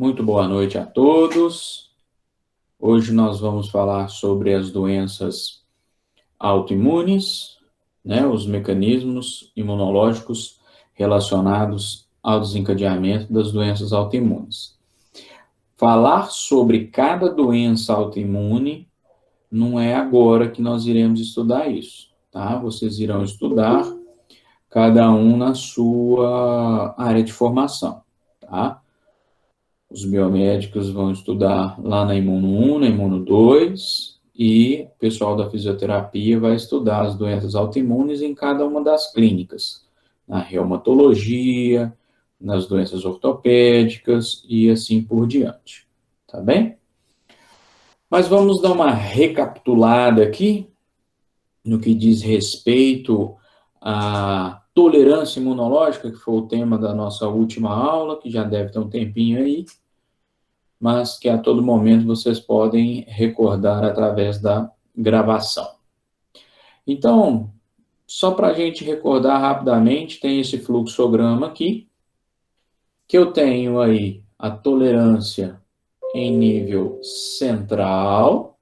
Muito boa noite a todos. Hoje nós vamos falar sobre as doenças autoimunes, né, os mecanismos imunológicos relacionados ao desencadeamento das doenças autoimunes. Falar sobre cada doença autoimune não é agora que nós iremos estudar isso, tá? Vocês irão estudar cada um na sua área de formação, tá? Os biomédicos vão estudar lá na Imuno 1, na Imuno 2, e o pessoal da fisioterapia vai estudar as doenças autoimunes em cada uma das clínicas, na reumatologia, nas doenças ortopédicas e assim por diante, tá bem? Mas vamos dar uma recapitulada aqui no que diz respeito à tolerância imunológica, que foi o tema da nossa última aula, que já deve ter um tempinho aí, mas que a todo momento vocês podem recordar através da gravação. Então, só para a gente recordar rapidamente, tem esse fluxograma aqui, que eu tenho aí a tolerância em nível central,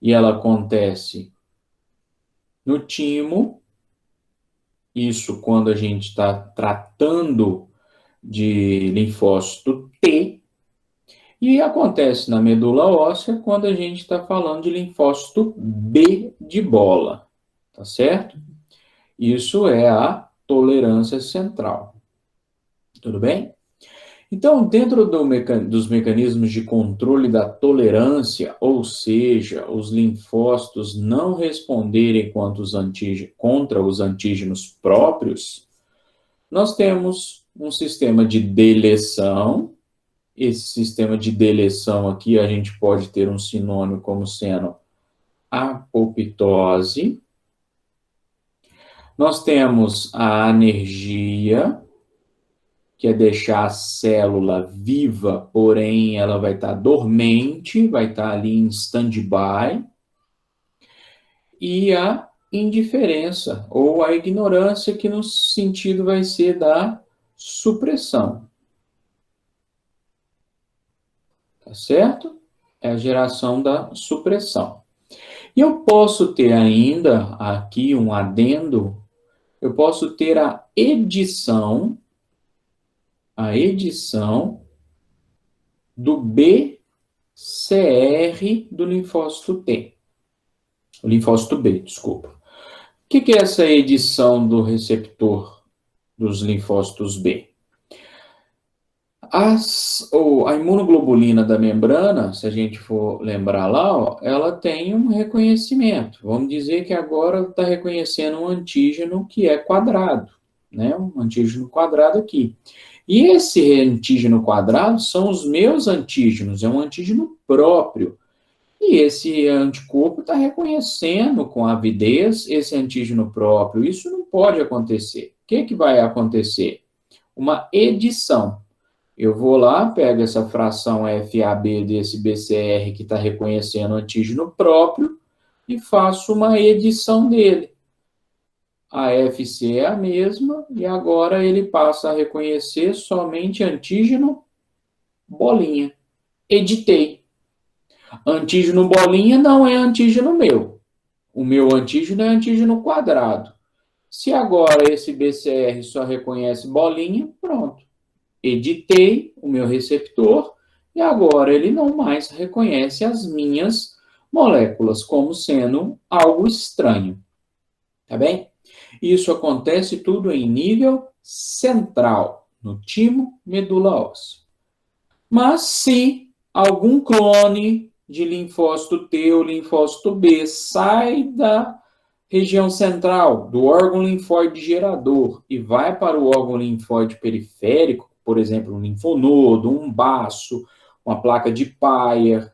e ela acontece no timo, isso quando a gente está tratando de linfócito T, e acontece na medula óssea quando a gente está falando de linfócito B de bola, tá certo? Isso é a tolerância central. Tudo bem? Então, dentro dos mecanismos de controle da tolerância, ou seja, os linfócitos não responderem contra os antígenos próprios, nós temos um sistema de deleção. Esse sistema de deleção aqui, a gente pode ter um sinônimo como sendo apoptose. Nós temos a anergia, que é deixar a célula viva, porém ela vai estar dormente, vai estar ali em stand-by. E a indiferença, ou a ignorância, que no sentido vai ser da supressão. Tá certo? É a geração da supressão. E eu posso ter ainda aqui um adendo, eu posso ter a edição do BCR do linfócito T. O linfócito B, desculpa. O que é essa edição do receptor dos linfócitos B? A imunoglobulina da membrana, se a gente for lembrar lá, ó, ela tem um reconhecimento. Vamos dizer que agora está reconhecendo um antígeno que é quadrado, né? Um antígeno quadrado aqui. E esse antígeno quadrado são os meus antígenos, é um antígeno próprio. E esse anticorpo está reconhecendo com avidez esse antígeno próprio. Isso não pode acontecer. O que vai acontecer? Uma edição. Eu vou lá, pego essa fração FAB desse BCR que está reconhecendo o antígeno próprio e faço uma edição dele. A FC é a mesma e agora ele passa a reconhecer somente antígeno bolinha. Editei. Antígeno bolinha não é antígeno meu. O meu antígeno é antígeno quadrado. Se agora esse BCR só reconhece bolinha, pronto. Editei o meu receptor e agora ele não mais reconhece as minhas moléculas como sendo algo estranho. Tá bem? Isso acontece tudo em nível central, no timo medula óssea. Mas se algum clone de linfócito T ou linfócito B sai da região central do órgão linfóide gerador e vai para o órgão linfóide periférico, por exemplo, um linfonodo, um baço, uma placa de Peyer,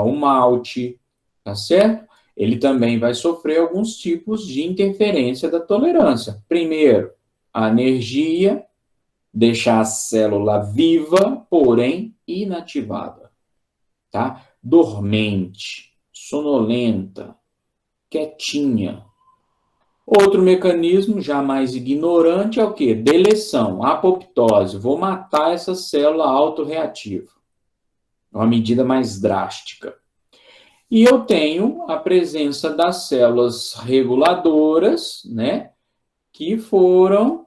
um malte, tá certo? Ele também vai sofrer alguns tipos de interferência da tolerância. Primeiro, a anergia, deixar a célula viva, porém inativada, tá? Dormente, sonolenta, quietinha. Outro mecanismo, já mais ignorante, é o quê? Deleção, apoptose. Vou matar essa célula autorreativa. É uma medida mais drástica. E eu tenho a presença das células reguladoras, né, que foram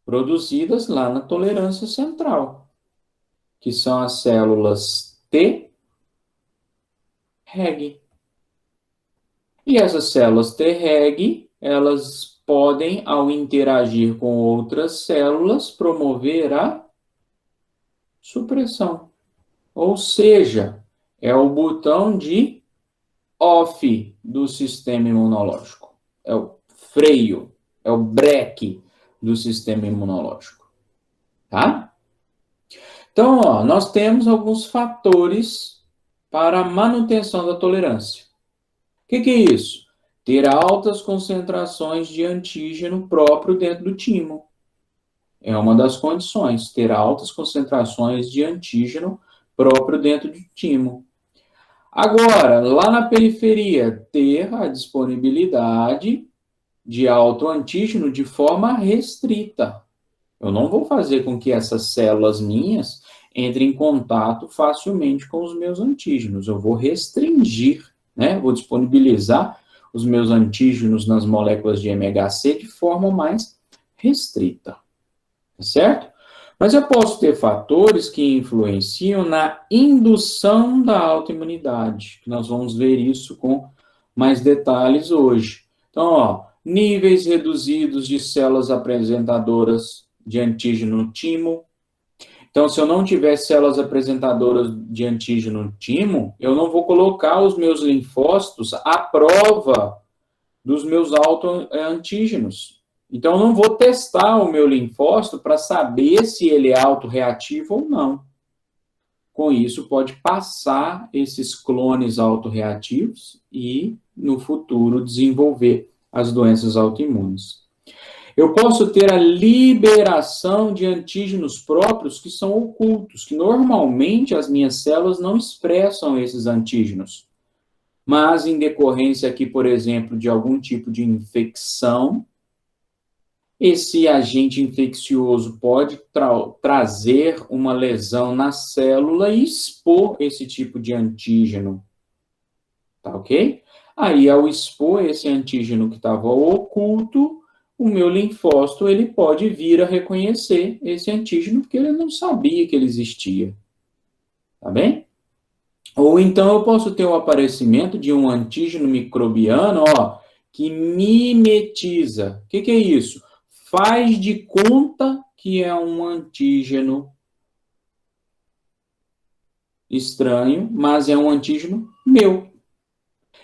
produzidas lá na tolerância central, que são as células T reg. E essas células T reg, elas podem, ao interagir com outras células, promover a supressão. Ou seja, é o botão de off do sistema imunológico. É o freio, é o breque do sistema imunológico. Tá? Então, ó, nós temos alguns fatores para a manutenção da tolerância. O que é isso? Ter altas concentrações de antígeno próprio dentro do timo. É uma das condições, ter altas concentrações de antígeno próprio dentro do timo. Agora, lá na periferia, ter a disponibilidade de autoantígeno de forma restrita. Eu não vou fazer com que essas células minhas entrem em contato facilmente com os meus antígenos. Eu vou restringir, né? Vou disponibilizar os meus antígenos nas moléculas de MHC de forma mais restrita, certo? Mas eu posso ter fatores que influenciam na indução da autoimunidade, que nós vamos ver isso com mais detalhes hoje. Então, ó, níveis reduzidos de células apresentadoras de antígeno no timo. Então, se eu não tiver células apresentadoras de antígeno no timo, eu não vou colocar os meus linfócitos à prova dos meus autoantígenos. Então, eu não vou testar o meu linfócito para saber se ele é autorreativo ou não. Com isso, pode passar esses clones autorreativos e, no futuro, desenvolver as doenças autoimunes. Eu posso ter a liberação de antígenos próprios que são ocultos, que normalmente as minhas células não expressam esses antígenos. Mas, em decorrência aqui, por exemplo, de algum tipo de infecção, esse agente infeccioso pode trazer uma lesão na célula e expor esse tipo de antígeno. Tá ok? Aí, ao expor esse antígeno que estava oculto, o meu linfócito ele pode vir a reconhecer esse antígeno porque ele não sabia que ele existia. Tá bem? Ou então eu posso ter o aparecimento de um antígeno microbiano, ó, que mimetiza. O que é isso? Faz de conta que é um antígeno estranho, mas é um antígeno meu.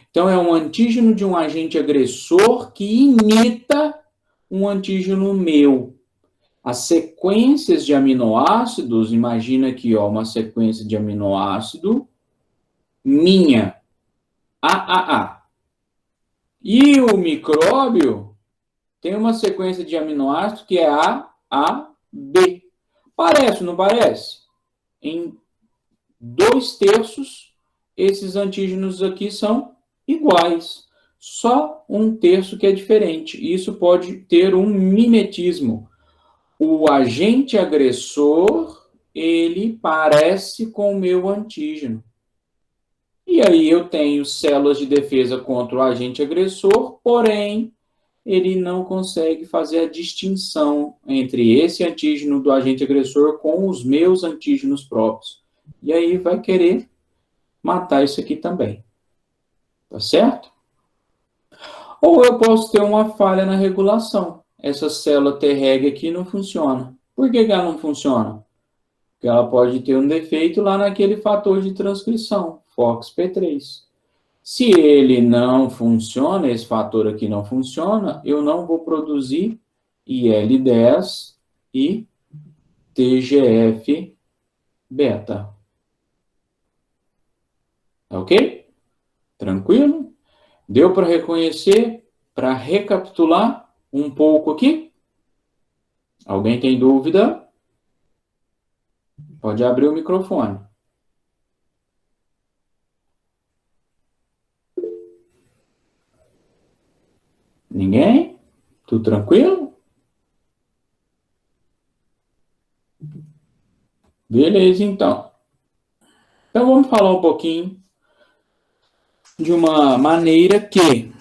Então, é um antígeno de um agente agressor que imita um antígeno meu. As sequências de aminoácidos, imagina aqui, ó, uma sequência de aminoácido minha, AAA. E o micróbio tem uma sequência de aminoácidos que é AAB. Parece, não parece? Em 2/3, esses antígenos aqui são iguais. Só 1/3 que é diferente. Isso pode ter um mimetismo. O agente agressor, ele parece com o meu antígeno. E aí eu tenho células de defesa contra o agente agressor, porém, ele não consegue fazer a distinção entre esse antígeno do agente agressor com os meus antígenos próprios. E aí vai querer matar isso aqui também. Tá certo? Ou eu posso ter uma falha na regulação. Essa célula Treg aqui não funciona. Por que ela não funciona? Porque ela pode ter um defeito lá naquele fator de transcrição, FOXP3. Se ele não funciona, esse fator aqui não funciona, eu não vou produzir IL-10 e TGF-beta. Ok? Tranquilo? Deu para reconhecer? Para recapitular um pouco aqui? Alguém tem dúvida? Pode abrir o microfone. Ninguém? Tudo tranquilo? Beleza, então. Então vamos falar um pouquinho de uma maneira que,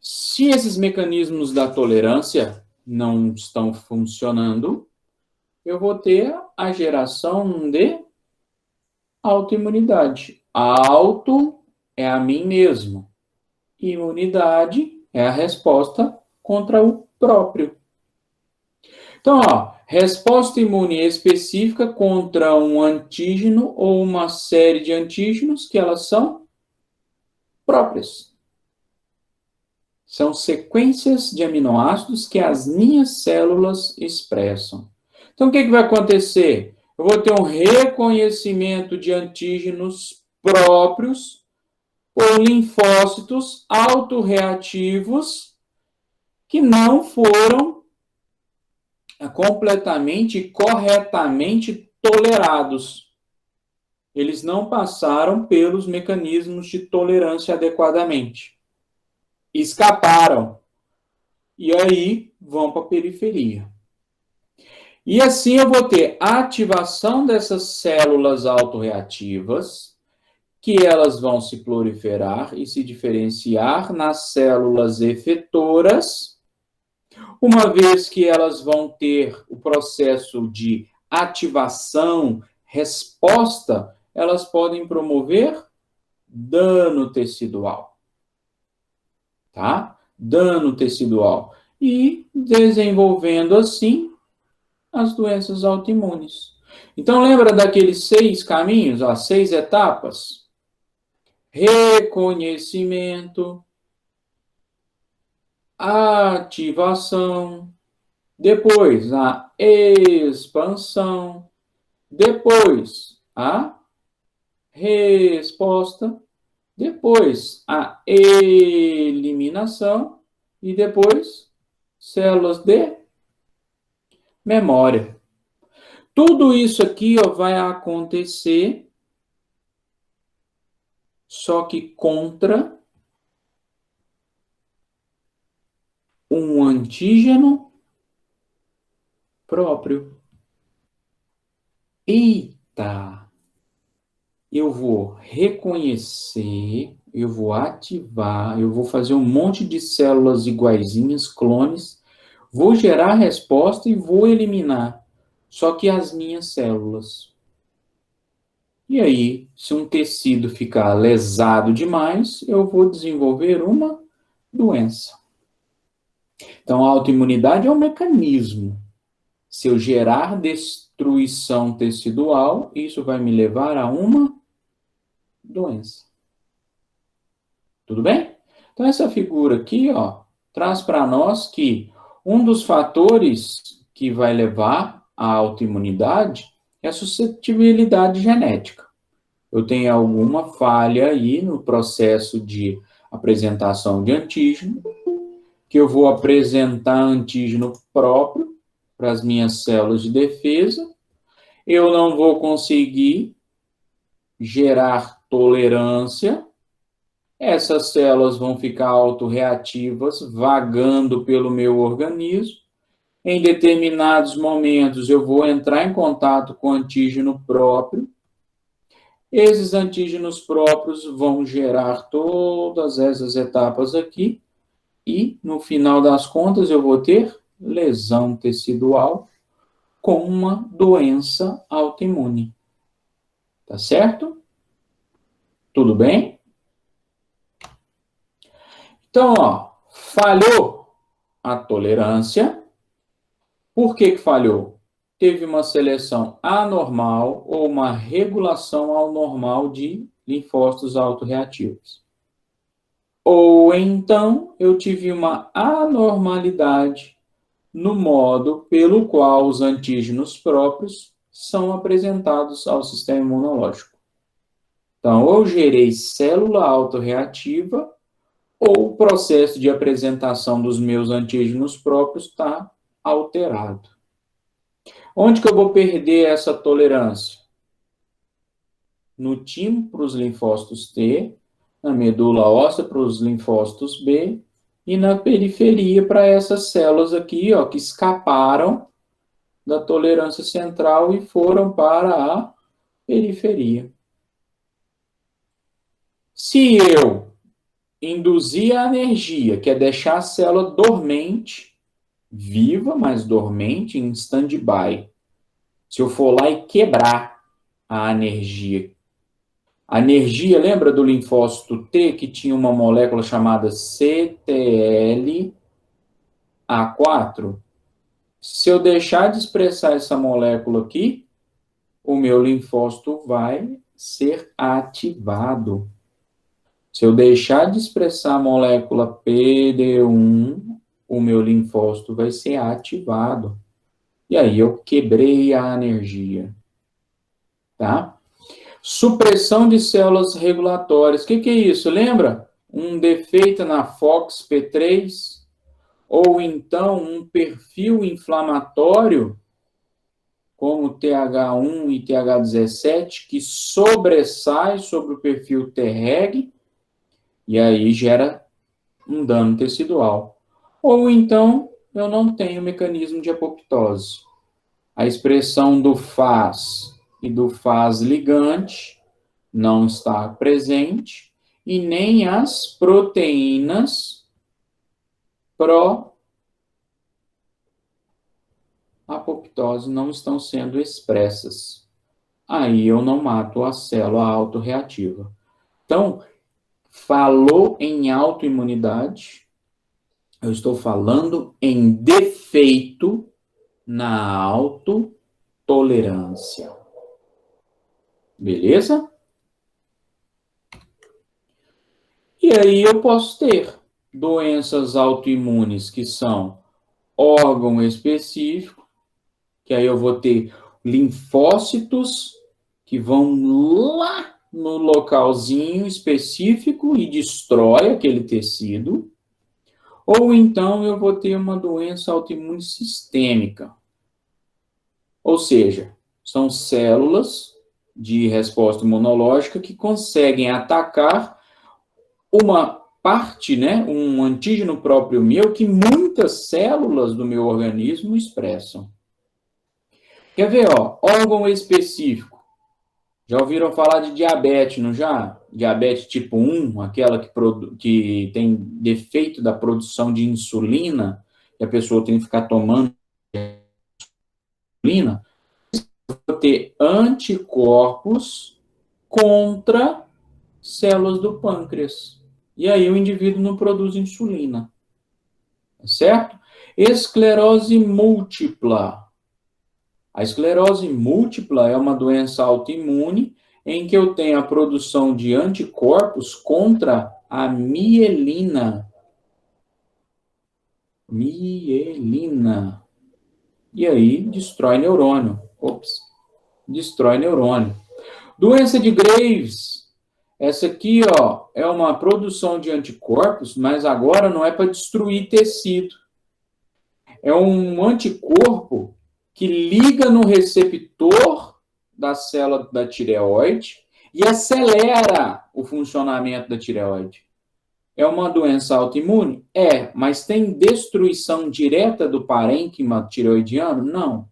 se esses mecanismos da tolerância não estão funcionando, eu vou ter a geração de autoimunidade. Auto é a mim mesmo. Imunidade é a resposta contra o próprio. Então, ó, resposta imune específica contra um antígeno ou uma série de antígenos que elas são próprias. São sequências de aminoácidos que as minhas células expressam. Então, o que vai acontecer? Eu vou ter um reconhecimento de antígenos próprios por linfócitos autorreativos que não foram completamente e corretamente tolerados. Eles não passaram pelos mecanismos de tolerância adequadamente. Escaparam. E aí vão para a periferia. E assim eu vou ter a ativação dessas células autorreativas, que elas vão se proliferar e se diferenciar nas células efetoras, uma vez que elas vão ter o processo de ativação, resposta, elas podem promover dano tecidual. Tá? Dano tecidual. E desenvolvendo assim as doenças autoimunes. Então, lembra daqueles 6 caminhos, as 6 etapas? Reconhecimento, ativação, depois a expansão, depois a resposta, depois a eliminação e depois células de memória. Tudo isso aqui vai acontecer só que contra um antígeno próprio. Eita! Eu vou reconhecer, eu vou ativar, eu vou fazer um monte de células iguaizinhas, clones, vou gerar a resposta e vou eliminar. Só que as minhas células. E aí, se um tecido ficar lesado demais, eu vou desenvolver uma doença. Então, a autoimunidade é um mecanismo. Se eu gerar destruição tecidual, isso vai me levar a uma doença. Tudo bem? Então, essa figura aqui, ó, traz para nós que um dos fatores que vai levar à autoimunidade é a suscetibilidade genética. Eu tenho alguma falha aí no processo de apresentação de antígeno, que eu vou apresentar antígeno próprio para as minhas células de defesa, eu não vou conseguir gerar tolerância, essas células vão ficar autorreativas, vagando pelo meu organismo, em determinados momentos eu vou entrar em contato com o antígeno próprio, esses antígenos próprios vão gerar todas essas etapas aqui, e no final das contas eu vou ter lesão tecidual com uma doença autoimune. Tá certo? Tudo bem? Então, ó, falhou a tolerância. Por que falhou? Teve uma seleção anormal ou uma regulação anormal de linfócitos autorreativos. Ou então eu tive uma anormalidade no modo pelo qual os antígenos próprios são apresentados ao sistema imunológico. Então, ou eu gerei célula autorreativa, ou o processo de apresentação dos meus antígenos próprios está alterado. Onde que eu vou perder essa tolerância? No timo para os linfócitos T, na medula óssea para os linfócitos B e na periferia para essas células aqui, ó, que escaparam da tolerância central e foram para a periferia. Se eu induzir a energia, que é deixar a célula dormente, viva, mas dormente, em stand-by, se eu for lá e quebrar a energia, lembra do linfócito T, que tinha uma molécula chamada CTLA4? Se eu deixar de expressar essa molécula aqui, o meu linfócito vai ser ativado. Se eu deixar de expressar a molécula PD1, o meu linfócito vai ser ativado. E aí eu quebrei a energia. Tá? Supressão de células regulatórias. O que é isso? Lembra? Um defeito na FOXP3? Ou então um perfil inflamatório, como TH1 e TH17, que sobressai sobre o perfil Treg, e aí gera um dano tecidual. Ou então eu não tenho mecanismo de apoptose. A expressão do FAS e do FAS ligante não está presente, e nem as proteínas pró-apoptose não estão sendo expressas. Aí eu não mato a célula autorreativa. Então, falou em autoimunidade, eu estou falando em defeito na autotolerância. Beleza? E aí eu posso ter doenças autoimunes que são órgão específico, que aí eu vou ter linfócitos que vão lá no localzinho específico e destrói aquele tecido. Ou então eu vou ter uma doença autoimune sistêmica. Ou seja, são células de resposta imunológica que conseguem atacar uma parte, né, um antígeno próprio meu que muitas células do meu organismo expressam. Quer ver, ó, órgão específico. Já ouviram falar de diabetes, não já? Diabetes tipo 1, aquela que tem defeito da produção de insulina, que a pessoa tem que ficar tomando insulina. Vou ter anticorpos contra células do pâncreas. E aí o indivíduo não produz insulina. Certo? Esclerose múltipla. A esclerose múltipla é uma doença autoimune em que eu tenho a produção de anticorpos contra a mielina. Mielina. E aí destrói neurônio. Ops. Destrói neurônio. Doença de Graves. Essa aqui, ó, é uma produção de anticorpos, mas agora não é para destruir tecido. É um anticorpo que liga no receptor da célula da tireoide e acelera o funcionamento da tireoide. É uma doença autoimune? É, mas tem destruição direta do parênquima tireoidiano? Não.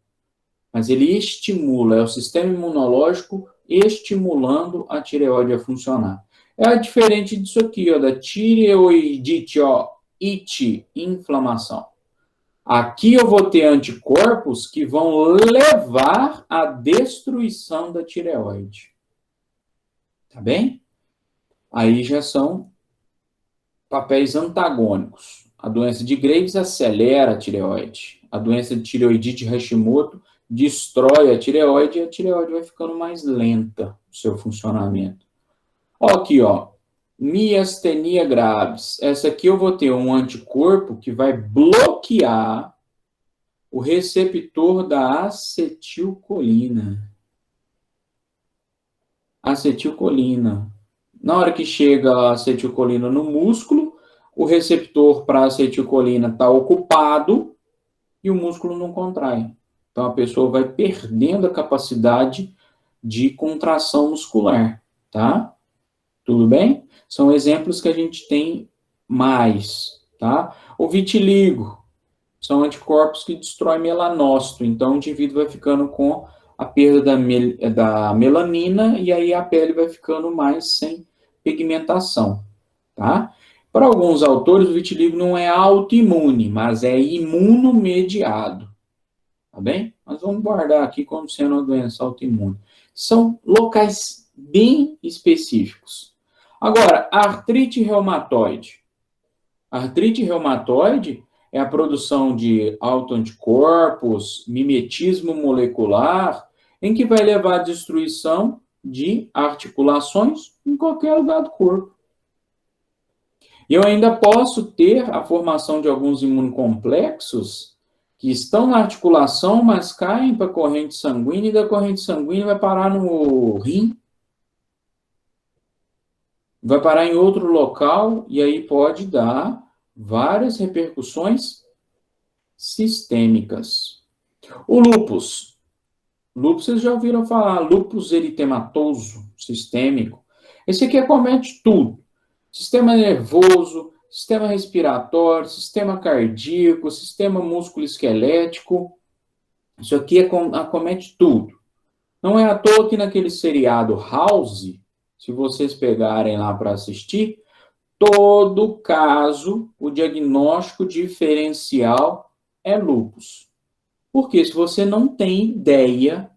Mas ele estimula, é o sistema imunológico estimulando a tireoide a funcionar. É diferente disso aqui, ó, da tireoidite, ó, inflamação. Aqui eu vou ter anticorpos que vão levar à destruição da tireoide. Tá bem? Aí já são papéis antagônicos. A doença de Graves acelera a tireoide. A doença de tireoidite Hashimoto destrói a tireoide e a tireoide vai ficando mais lenta no seu funcionamento. Ó, aqui, ó. Miastenia graves. Essa aqui eu vou ter um anticorpo que vai bloquear o receptor da acetilcolina. Acetilcolina. Na hora que chega a acetilcolina no músculo, o receptor para acetilcolina está ocupado e o músculo não contrai. Então a pessoa vai perdendo a capacidade de contração muscular, tá? Tudo bem? São exemplos que a gente tem mais. tá? O vitiligo são anticorpos que destroem melanócito, então o indivíduo vai ficando com a perda da melanina e aí a pele vai ficando mais sem pigmentação, tá? Para alguns autores, o vitiligo não é autoimune, mas é imunomediado, tá bem? Mas vamos guardar aqui como sendo uma doença autoimune. São locais bem específicos. Agora, a artrite reumatoide. A artrite reumatoide é a produção de autoanticorpos, mimetismo molecular, em que vai levar à destruição de articulações em qualquer lugar do corpo. E eu ainda posso ter a formação de alguns imunocomplexos que estão na articulação, mas caem para a corrente sanguínea, e da corrente sanguínea vai parar no rim, vai parar em outro local, e aí pode dar várias repercussões sistêmicas. O lúpus. Lúpus, vocês já ouviram falar, lúpus eritematoso sistêmico. Esse aqui acomete tudo. Sistema nervoso, sistema respiratório, sistema cardíaco, sistema músculo-esquelético. Isso aqui acomete tudo. Não é à toa que naquele seriado House, se vocês pegarem lá para assistir, todo caso, o diagnóstico diferencial é lúpus. Porque se você não tem ideia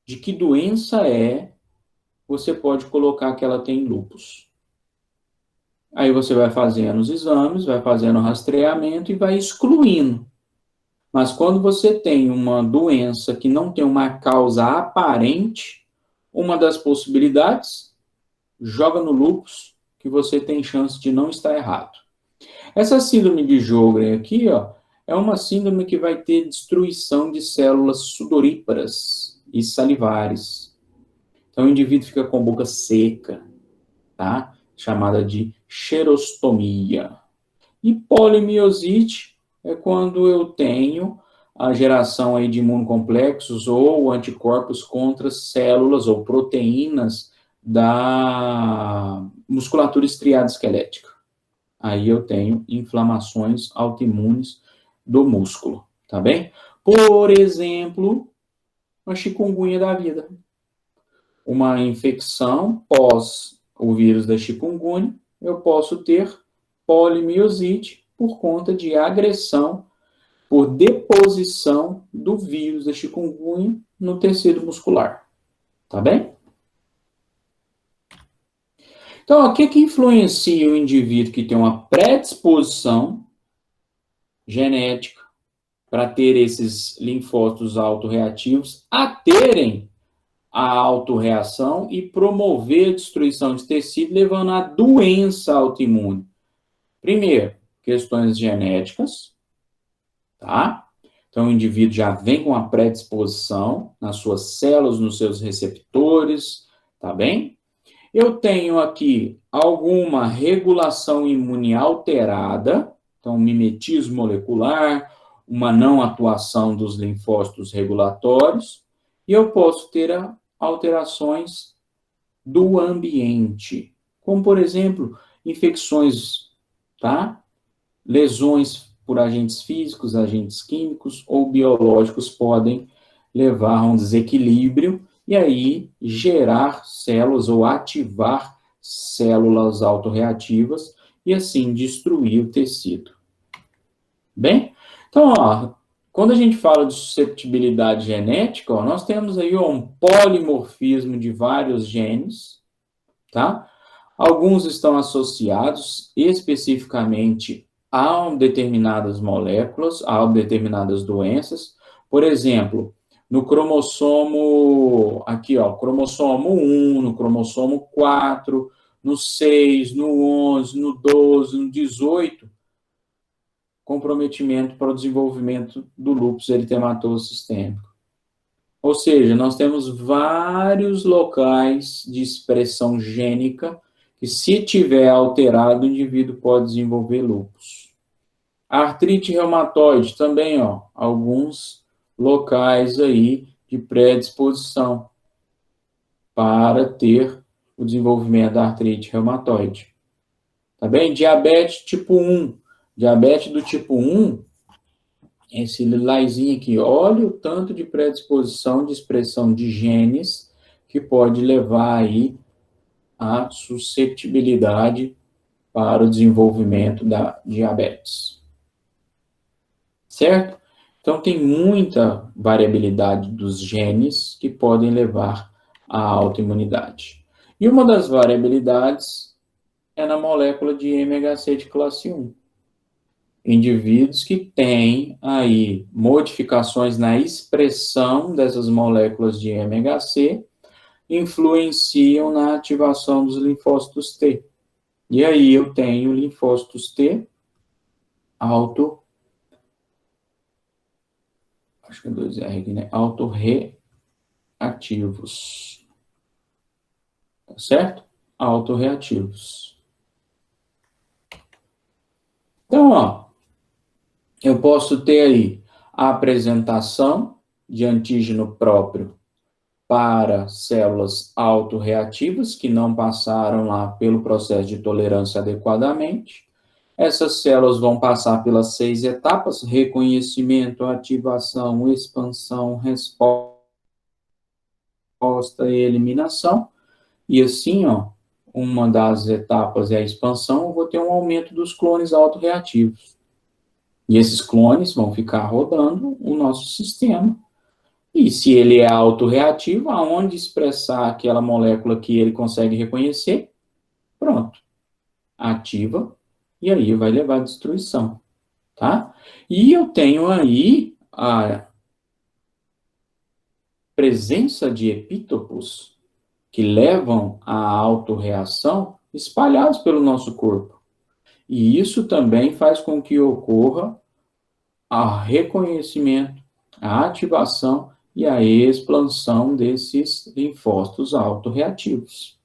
de que doença é, você pode colocar que ela tem lúpus. Aí você vai fazendo os exames, vai fazendo o rastreamento e vai excluindo. Mas quando você tem uma doença que não tem uma causa aparente, uma das possibilidades, joga no lúpus, que você tem chance de não estar errado. Essa síndrome de Sjögren aqui, ó, é uma síndrome que vai ter destruição de células sudoríparas e salivares. Então o indivíduo fica com a boca seca, tá? Chamada de xerostomia. E polimiosite é quando eu tenho a geração aí de imunocomplexos ou anticorpos contra células ou proteínas da musculatura estriada esquelética. Aí eu tenho inflamações autoimunes do músculo, tá bem? Por exemplo, a chikungunya da vida. Uma infecção pós o vírus da chikungunya, eu posso ter polimiosite por conta de agressão por deposição do vírus da chikungunya no tecido muscular, tá bem? Então, o que influencia o indivíduo que tem uma predisposição genética para ter esses linfócitos autorreativos a terem a autorreação e promover a destruição de tecido, levando à doença autoimune? Primeiro, questões genéticas, tá? Então, o indivíduo já vem com uma predisposição nas suas células, nos seus receptores, tá bem? Eu tenho aqui alguma regulação imune alterada, então, mimetismo molecular, uma não atuação dos linfócitos regulatórios, e eu posso ter alterações do ambiente, como, por exemplo, infecções, tá? Lesões por agentes físicos, agentes químicos ou biológicos podem levar a um desequilíbrio e aí gerar células ou ativar células autorreativas e assim destruir o tecido. Bem, então, ó, quando a gente fala de susceptibilidade genética, ó, nós temos aí ó, um polimorfismo de vários genes, tá? Alguns estão associados especificamente a determinadas moléculas, a determinadas doenças. Por exemplo, no cromossomo, aqui ó, cromossomo 1, no cromossomo 4, no 6, no 11, no 12, no 18, comprometimento para o desenvolvimento do lúpus eritematoso sistêmico. Ou seja, nós temos vários locais de expressão gênica que, se tiver alterado, o indivíduo pode desenvolver lúpus. A artrite reumatoide também, ó, alguns locais aí de predisposição para ter o desenvolvimento da artrite reumatoide. Tá bem? Diabetes tipo 1, Diabetes do tipo 1, esse lilazinho aqui, olha o tanto de predisposição de expressão de genes que pode levar aí à suscetibilidade para o desenvolvimento da diabetes. Certo? Então, tem muita variabilidade dos genes que podem levar à autoimunidade. E uma das variabilidades é na molécula de MHC de classe 1. Indivíduos que têm aí modificações na expressão dessas moléculas de MHC influenciam na ativação dos linfócitos T. E aí eu tenho linfócitos T acho que é 2R aqui, né? Autorreativos. Tá certo? Autorreativos. Então, ó, eu posso ter aí a apresentação de antígeno próprio para células autorreativas que não passaram lá pelo processo de tolerância adequadamente. Essas células vão passar pelas 6 etapas: reconhecimento, ativação, expansão, resposta e eliminação. E assim, ó, uma das etapas é a expansão, eu vou ter um aumento dos clones autorreativos. E esses clones vão ficar rodando o nosso sistema. E se ele é autorreativo, aonde expressar aquela molécula que ele consegue reconhecer, pronto, ativa, e aí vai levar à destruição, tá? E eu tenho aí a presença de epítopos que levam à autorreação espalhados pelo nosso corpo. E isso também faz com que ocorra o reconhecimento, a ativação e a expansão desses linfócitos autorreativos.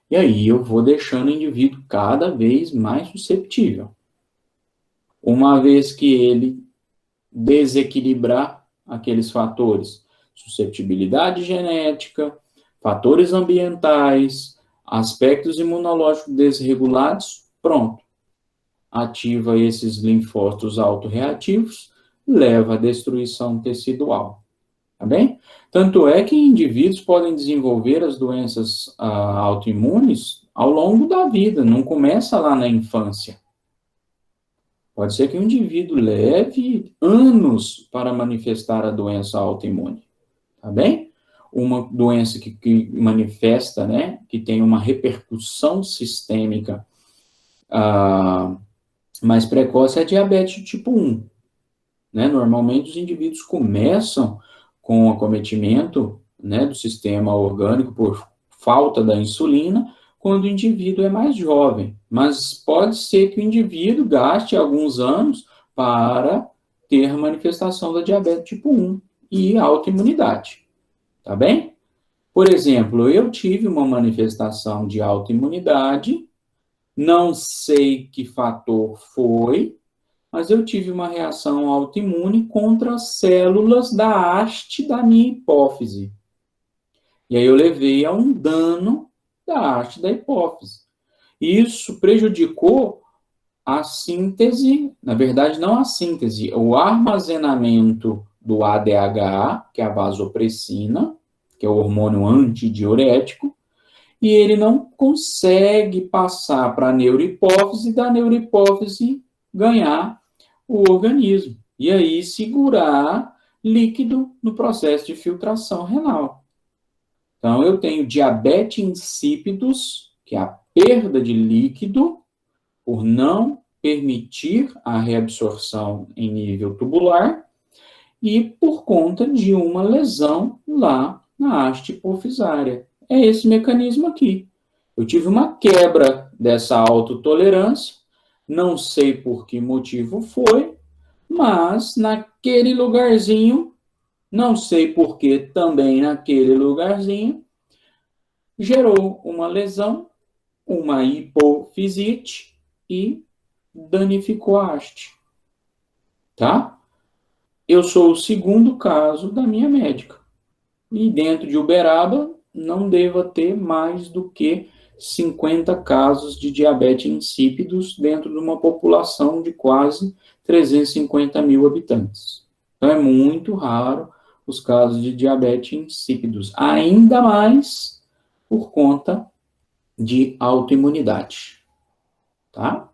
E aí eu vou deixando o indivíduo cada vez mais susceptível. Uma vez que ele desequilibrar aqueles fatores, suscetibilidade genética, fatores ambientais, aspectos imunológicos desregulados, pronto. Ativa esses linfócitos autorreativos, leva à destruição tecidual. Tá bem? Tanto é que indivíduos podem desenvolver as doenças autoimunes ao longo da vida, não começa lá na infância. Pode ser que o indivíduo leve anos para manifestar a doença autoimune. Tá bem? Uma doença que manifesta, né, que tem uma repercussão sistêmica mais precoce é a diabetes tipo 1. Né? Normalmente os indivíduos começam com o acometimento, né, do sistema orgânico por falta da insulina quando o indivíduo é mais jovem. Mas pode ser que o indivíduo gaste alguns anos para ter a manifestação da diabetes tipo 1 e autoimunidade. Tá bem? Por exemplo, eu tive uma manifestação de autoimunidade, não sei que fator foi, mas eu tive uma reação autoimune contra as células da haste da minha hipófise. E aí eu levei a um dano da haste da hipófise. Isso prejudicou a síntese, na verdade não a síntese, o armazenamento do ADH, que é a vasopressina, que é o hormônio antidiurético, e ele não consegue passar para a neurohipófise e da neurohipófise ganhar o organismo. E aí segurar líquido no processo de filtração renal. Então, eu tenho diabetes insípidos, que é a perda de líquido, por não permitir a reabsorção em nível tubular, e por conta de uma lesão lá na haste hipofisária. É esse mecanismo aqui. Eu tive uma quebra dessa autotolerância, não sei por que motivo foi, mas naquele lugarzinho, não sei por que também naquele lugarzinho, gerou uma lesão, uma hipofisite e danificou a haste. Tá? Eu sou o segundo caso da minha médica. E dentro de Uberaba, não deva ter mais do que 50 casos de diabetes insípidos dentro de uma população de quase 350 mil habitantes. Então, é muito raro os casos de diabetes insípidos, ainda mais por conta de autoimunidade, tá?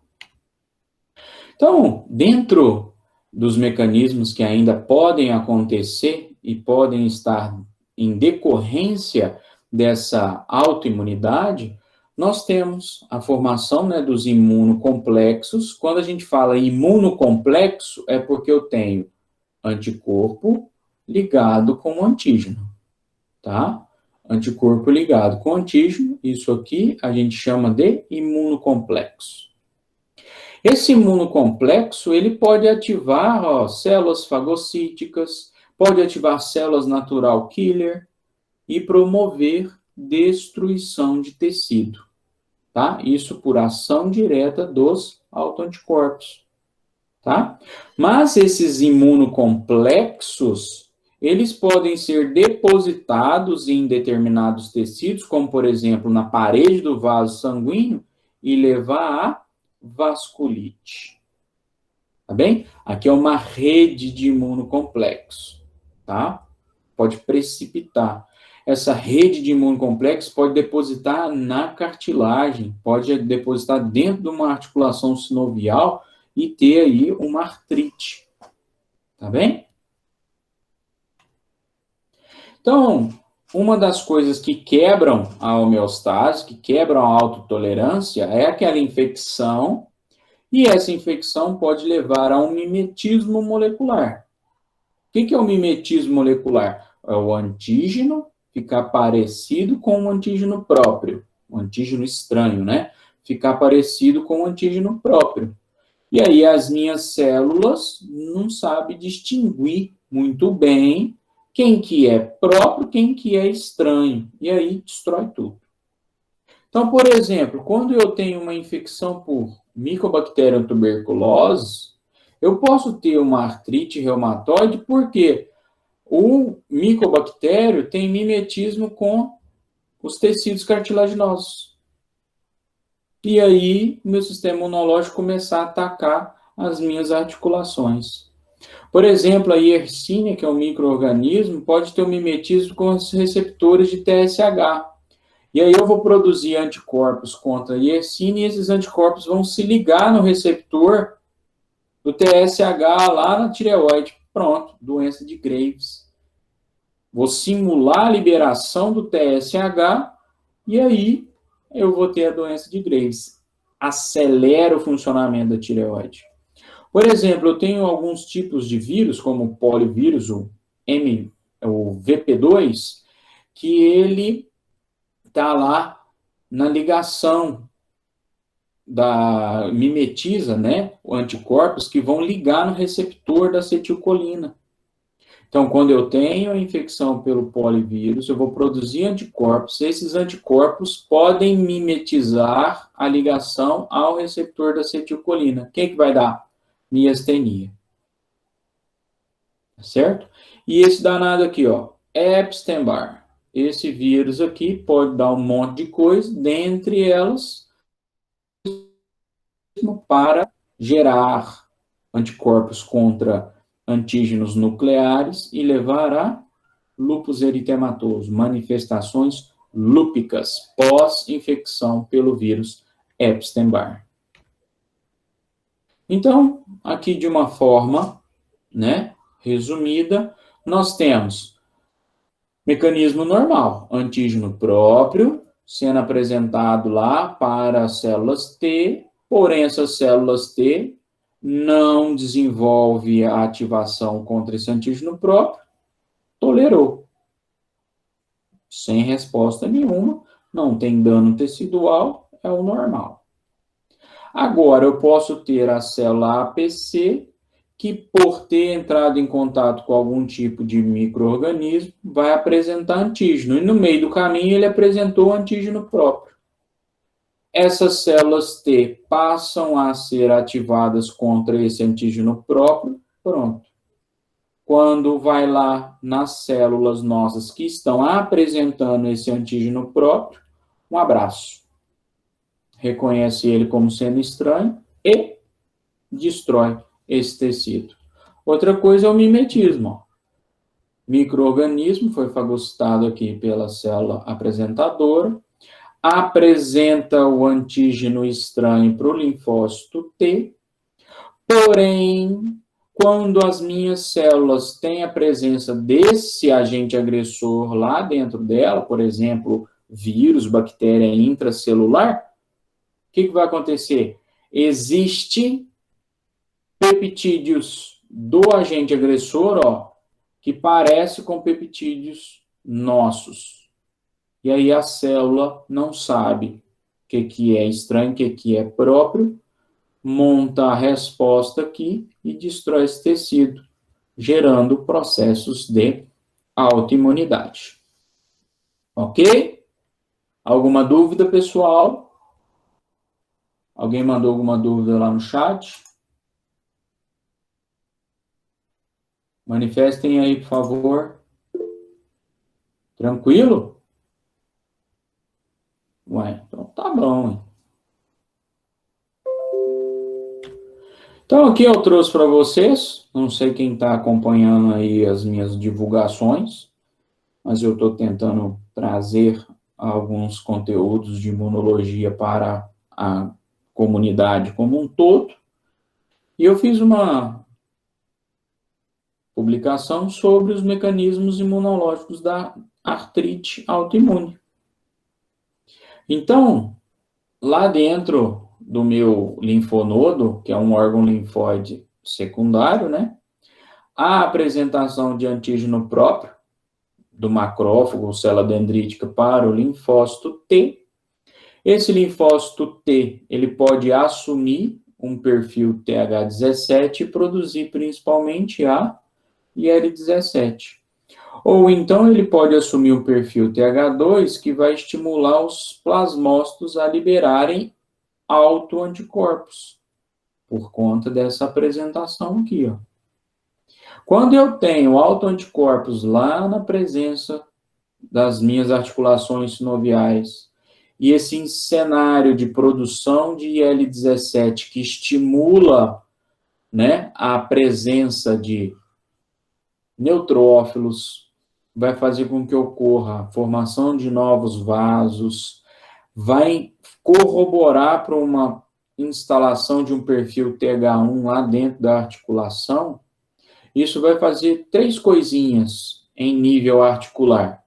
Então, dentro dos mecanismos que ainda podem acontecer e podem estar em decorrência dessa autoimunidade, nós temos a formação, né, dos imunocomplexos. Quando a gente fala imunocomplexo, é porque eu tenho anticorpo ligado com antígeno, tá? Anticorpo ligado com antígeno, isso aqui a gente chama de imunocomplexo. Esse imunocomplexo, ele pode ativar, células fagocíticas, pode ativar células natural killer e promover destruição de tecido, tá? Isso por ação direta dos autoanticorpos, tá? Mas esses imunocomplexos, eles podem ser depositados em determinados tecidos, como, por exemplo, na parede do vaso sanguíneo, e levar a vasculite. Tá bem? Aqui é uma rede de imunocomplexo, tá? Pode precipitar. Essa rede de imunocomplexo pode depositar na cartilagem, pode depositar dentro de uma articulação sinovial e ter aí uma artrite. Tá bem? Então, uma das coisas que quebram a homeostase, que quebram a autotolerância, é aquela infecção. E essa infecção pode levar a um mimetismo molecular. O que é o mimetismo molecular? É o antígeno ficar parecido com o antígeno próprio, o antígeno estranho, né? Ficar parecido com o antígeno próprio. E aí as minhas células não sabem distinguir muito bem quem que é próprio, quem que é estranho. E aí destrói tudo. Então, por exemplo, quando eu tenho uma infecção por Mycobacterium tuberculose, eu posso ter uma artrite reumatoide porque o micobactério tem mimetismo com os tecidos cartilaginosos. E aí, meu sistema imunológico começar a atacar as minhas articulações. Por exemplo, a Yersinia, que é um micro-organismo, pode ter um mimetismo com os receptores de TSH. E aí eu vou produzir anticorpos contra a Yersinia e esses anticorpos vão se ligar no receptor do TSH lá na tireoide. Pronto, doença de Graves. Vou simular a liberação do TSH e aí eu vou ter a doença de Graves. Acelera o funcionamento da tireoide. Por exemplo, eu tenho alguns tipos de vírus, como o polivírus, o VP2, que ele está lá na ligação mimetiza, né, anticorpos que vão ligar no receptor da acetilcolina. Então, quando eu tenho a infecção pelo polivírus, eu vou produzir anticorpos. Esses anticorpos podem mimetizar a ligação ao receptor da acetilcolina. Quem que vai dar? Miastenia. Certo? E esse danado aqui, ó, Epstein-Barr. Esse vírus aqui pode dar um monte de coisa, dentre elas, para gerar anticorpos contra antígenos nucleares e levar a lúpus eritematoso, manifestações lúpicas pós-infecção pelo vírus Epstein-Barr. Então, aqui de uma forma, né, resumida, nós temos mecanismo normal, antígeno próprio, sendo apresentado lá para as células T, porém essas células T não desenvolvem a ativação contra esse antígeno próprio, tolerou. Sem resposta nenhuma, não tem dano tecidual, é o normal. Agora, eu posso ter a célula APC, que por ter entrado em contato com algum tipo de micro-organismo, vai apresentar antígeno. E no meio do caminho ele apresentou o antígeno próprio. Essas células T passam a ser ativadas contra esse antígeno próprio, pronto. Quando vai lá nas células nossas que estão apresentando esse antígeno próprio, um abraço. reconhece ele como sendo estranho e destrói esse tecido. Outra coisa é o mimetismo. Ó. Micro-organismo foi fagocitado aqui pela célula apresentadora, apresenta o antígeno estranho para o linfócito T, porém, quando as minhas células têm a presença desse agente agressor lá dentro dela, por exemplo, vírus, bactéria intracelular, o que vai acontecer? Existe peptídeos do agente agressor, ó, que parece com peptídeos nossos. E aí a célula não sabe o que é estranho, o que é próprio, monta a resposta aqui e destrói esse tecido, gerando processos de autoimunidade. Ok? Alguma dúvida, pessoal? Alguém mandou alguma dúvida lá no chat? Manifestem aí, por favor. Tranquilo? Ué, então tá bom. Hein? Então aqui eu trouxe para vocês, não sei quem está acompanhando aí as minhas divulgações, mas eu estou tentando trazer alguns conteúdos de imunologia para a comunidade como um todo. E eu fiz uma publicação sobre os mecanismos imunológicos da artrite autoimune. Então, lá dentro do meu linfonodo, que é um órgão linfóide secundário, né? A apresentação de antígeno próprio do macrófago, célula dendrítica, para o linfócito T. Esse linfócito T, ele pode assumir um perfil TH17 e produzir principalmente a IL-17. Ou então ele pode assumir um perfil TH2 que vai estimular os plasmócitos a liberarem autoanticorpos, por conta dessa apresentação aqui, ó. Quando eu tenho autoanticorpos lá na presença das minhas articulações sinoviais, e esse cenário de produção de IL-17 que estimula, né, a presença de neutrófilos, vai fazer com que ocorra a formação de novos vasos, vai corroborar para uma instalação de um perfil TH1 lá dentro da articulação. Isso vai fazer 3 coisinhas em nível articular.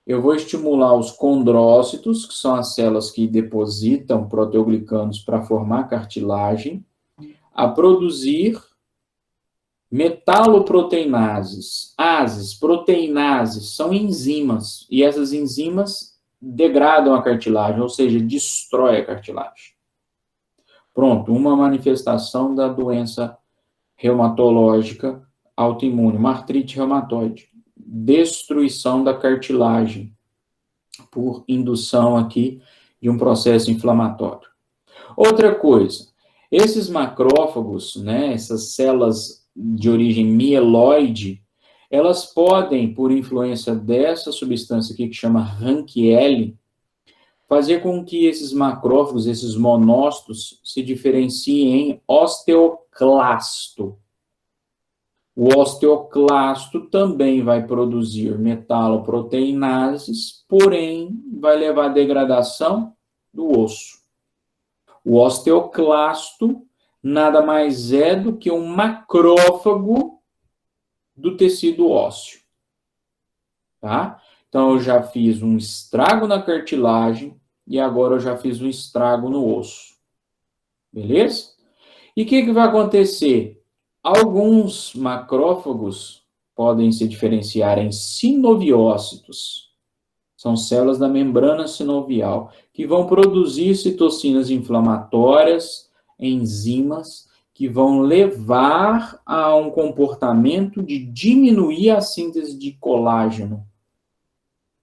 Eu vou estimular os condrócitos, que são as células que depositam proteoglicanos para formar cartilagem, a produzir metaloproteinases. Ases, proteinases, são enzimas, e essas enzimas degradam a cartilagem, ou seja, destrói a cartilagem. Pronto, uma manifestação da doença reumatológica autoimune, uma artrite reumatoide. Destruição da cartilagem por indução aqui de um processo inflamatório. Outra coisa, esses macrófagos, né, essas células de origem mieloide, elas podem, por influência dessa substância aqui que chama RANquiL, fazer com que esses macrófagos, esses monócitos, se diferenciem em osteoclasto. O osteoclasto também vai produzir metaloproteinases, porém vai levar à degradação do osso. O osteoclasto nada mais é do que um macrófago do tecido ósseo. Tá? Então, eu já fiz um estrago na cartilagem e agora eu já fiz um estrago no osso. Beleza? E o que vai acontecer? Alguns macrófagos podem se diferenciar em sinoviócitos. São células da membrana sinovial que vão produzir citocinas inflamatórias, enzimas, que vão levar a um comportamento de diminuir a síntese de colágeno.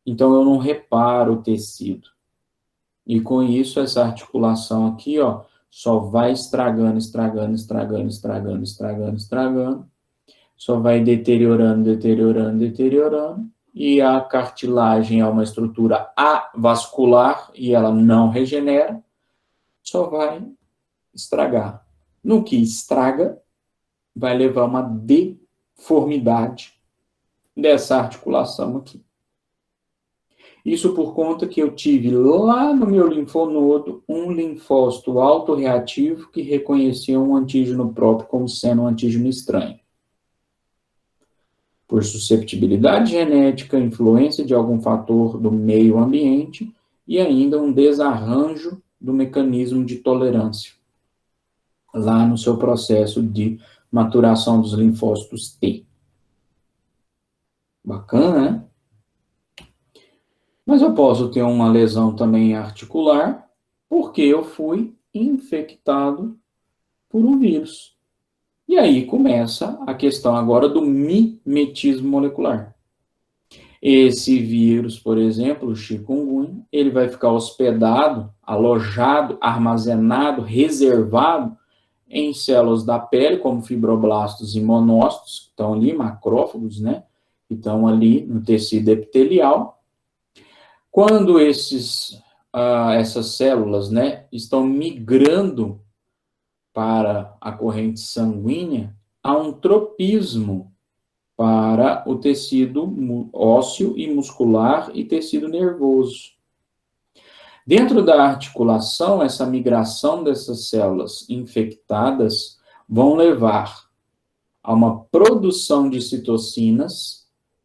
Então, eu não reparo o tecido. E com isso, essa articulação aqui, ó, só vai estragando, estragando, estragando, estragando, estragando, estragando. Só vai deteriorando, deteriorando, deteriorando. E a cartilagem é uma estrutura avascular e ela não regenera. só vai estragar. No que estraga, vai levar uma deformidade dessa articulação aqui. Isso por conta que eu tive lá no meu linfonodo um linfócito autorreativo que reconhecia um antígeno próprio como sendo um antígeno estranho. Por susceptibilidade genética, influência de algum fator do meio ambiente e ainda um desarranjo do mecanismo de tolerância lá no seu processo de maturação dos linfócitos T. Bacana, né? Mas eu posso ter uma lesão também articular porque eu fui infectado por um vírus. E aí começa a questão agora do mimetismo molecular. Esse vírus, por exemplo, o chikungunya, ele vai ficar hospedado, alojado, armazenado, reservado em células da pele, como fibroblastos e monócitos, que estão ali, macrófagos, né? Que estão ali no tecido epitelial. Quando essas células, né, estão migrando para a corrente sanguínea, há um tropismo para o tecido ósseo e muscular e tecido nervoso. Dentro da articulação, essa migração dessas células infectadas vão levar a uma produção de citocinas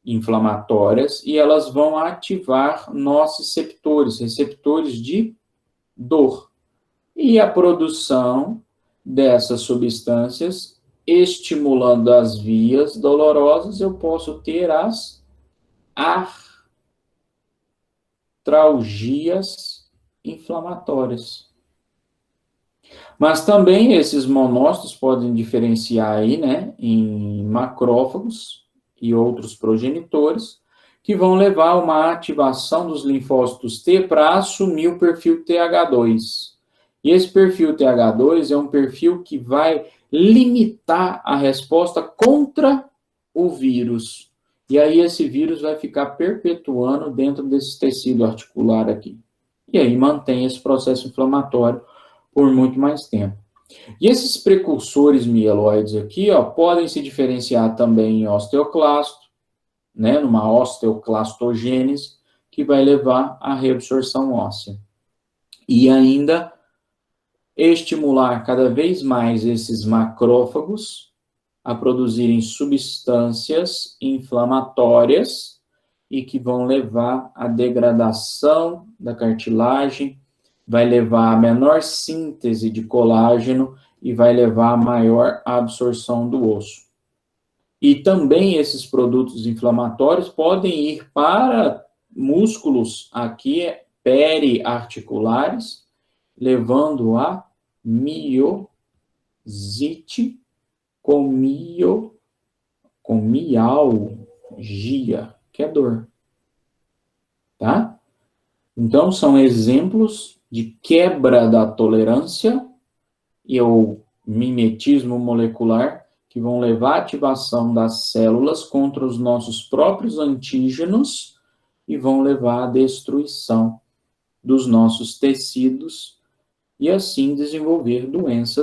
inflamatórias e elas vão ativar nociceptores, receptores de dor. E a produção dessas substâncias, estimulando as vias dolorosas, eu posso ter as artralgias inflamatórias. Mas também esses monócitos podem diferenciar aí, né, em macrófagos e outros progenitores, que vão levar a uma ativação dos linfócitos T para assumir o perfil TH2. E esse perfil TH2 é um perfil que vai limitar a resposta contra o vírus. E aí esse vírus vai ficar perpetuando dentro desse tecido articular aqui. E aí mantém esse processo inflamatório por muito mais tempo. E esses precursores mieloides aqui, ó, podem se diferenciar também em osteoclasto, né, numa osteoclastogênese, que vai levar à reabsorção óssea. E ainda estimular cada vez mais esses macrófagos a produzirem substâncias inflamatórias e que vão levar à degradação da cartilagem, vai levar a menor síntese de colágeno e vai levar a maior absorção do osso. E também esses produtos inflamatórios podem ir para músculos aqui periarticulares, levando a miosite com mialgia, que é dor. Tá? Então, são exemplos de quebra da tolerância e o mimetismo molecular que vão levar à ativação das células contra os nossos próprios antígenos e vão levar à destruição dos nossos tecidos e assim desenvolver doenças